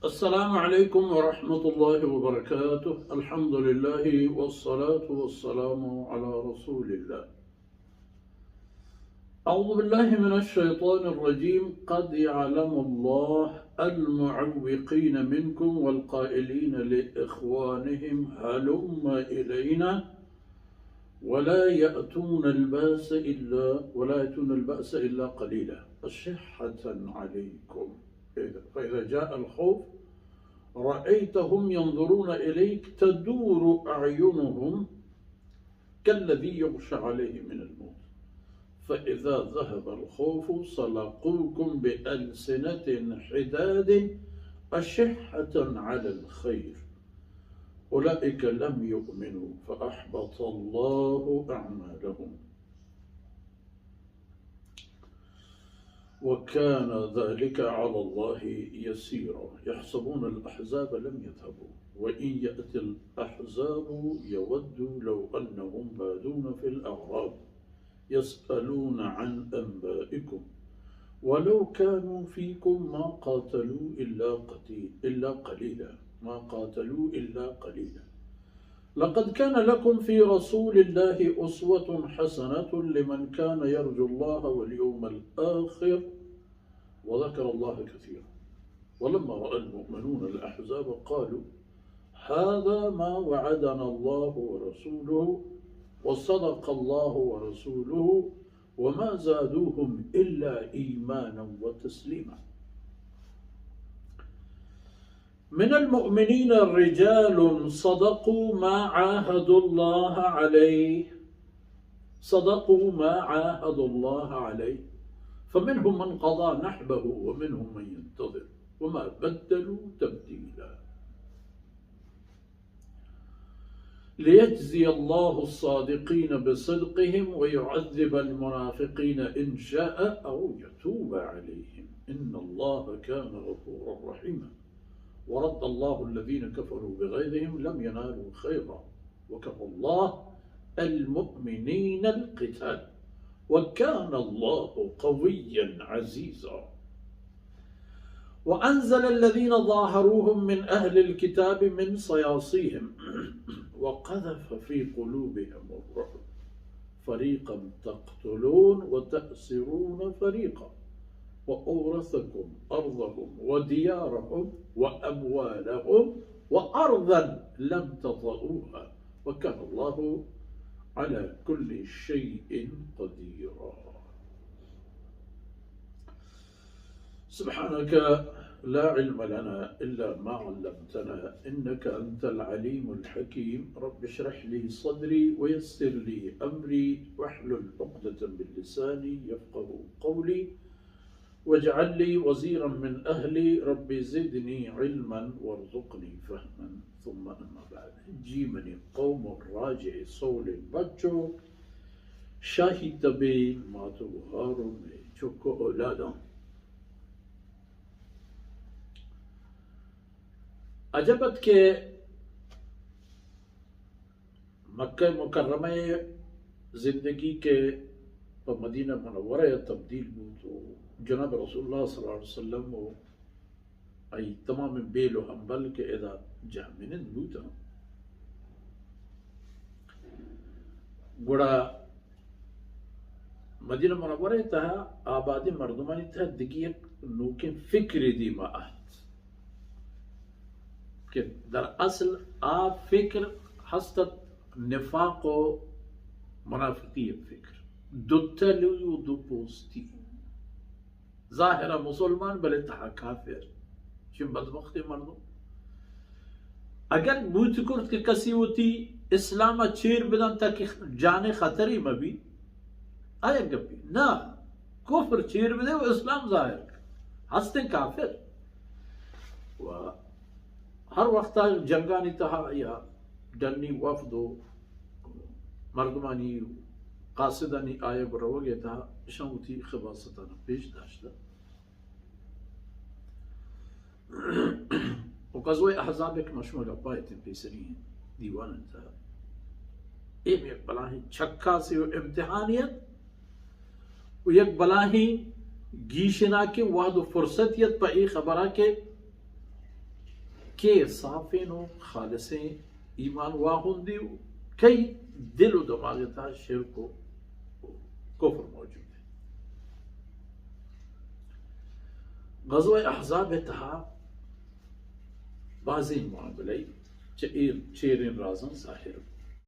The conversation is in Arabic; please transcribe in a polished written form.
السلام عليكم ورحمة الله وبركاته. الحمد لله والصلاة والسلام على رسول الله. أعوذ بالله من الشيطان الرجيم. قد يعلم الله المعوقين منكم والقائلين لإخوانهم هلم إلينا ولا يأتون البأس إلا قليلا أشحة عليكم. فإذا جاء الخوف رأيتهم ينظرون إليك تدور أعينهم كالذي يغشى عليه من الموت، فإذا ذهب الخوف سلقوكم بألسنة حداد أشحة على الخير أولئك لم يؤمنوا فأحبط الله أعمالهم وكان ذلك على الله يسيرا. يحسبون الأحزاب لم يذهبوا وإن يأتي الأحزاب يودوا لو أنهم بادون في الأعراب يسألون عن أنبائكم ولو كانوا فيكم ما قاتلوا إلا قليلا. لقد كان لكم في رسول الله أسوة حسنة لمن كان يرجو الله واليوم الآخر وذكر الله كثيرا. ولما رأى المؤمنون الأحزاب قالوا هذا ما وعدنا الله ورسوله وصدق الله ورسوله وما زادوهم إلا إيمانا وتسليما. من المؤمنين رجال صدقوا ما عاهدوا الله عليه فمنهم من قضى نحبه ومنهم من ينتظر وما بدلوا تبديلا. ليجزي الله الصادقين بصدقهم ويعذب المنافقين إن شاء أو يتوب عليهم إن الله كان غفورا رحيما. ورد الله الذين كفروا بغيظهم لم ينالوا خيرا وكفى الله المؤمنين القتال وكان الله قويا عزيزا. وأنزل الذين ظاهروهم من أهل الكتاب من صياصيهم وقذف في قلوبهم الرعب فريقا تقتلون وتأسرون فريقا وأورثكم أرضهم وديارهم وأموالهم وأرضا لم تطئوها وكان الله على كل شيء قديرا. سبحانك لا علم لنا إلا ما علمتنا إنك أنت العليم الحكيم. رب اشرح لي صدري ويسر لي أمري واحلل عقدة من لساني يفقه قولي واجعل لي وزيرا من أهلي رب زدني علما وارزقني فهما. ثم أما بعد جيمني قوم الراجع صول بچو شاهي تبي ماتو هارون چوكو أولادا. عجبت کے مکہ مکرمہ زندگی کے مدینہ منورہ تبدیل ہو تو جناب رسول اللہ صلی اللہ علیہ وسلم و أي تمام بيلو همبل كإذا جامنين بوتا بڑا مدينة منورة تها آبادي مردماني تها دقيق نوكين فكري دي ما أهت كيف در أصل فكر حسط نفاق و منافقية فكر دوتلو ودو بوستي ظاهرة مسلمان بل تها كافر شن بدبختی مردم اگر بوت کرد که کسی ہوتی اسلام چیر بدن تا که جان خطری مبی آیا گپی نا کفر چیر بده و اسلام ظاهر هستن کافر و هر وقت جنگانی تها یا دنی وفد و مردمانی قاصدانی آیا بروگی تها شن ہوتی خباستان پیش داشته وقزوي أحزابك مشمولة بايت بيسرين ديوان انتهى إيم يك بلاهي چكاسي وامتحانيت ويك بلاهي گيشنا کے وعد و فرصتیت پا ای خبرہ کے के साफ़िन व खालिसें ईमान वाहुंदी कई दिल व दिमाग था शिरक व कुफ्र मौजूद है। ग़ज़वा अहज़ाब तहा बाज़ी मामले चेरिन राज़न ज़ाहिर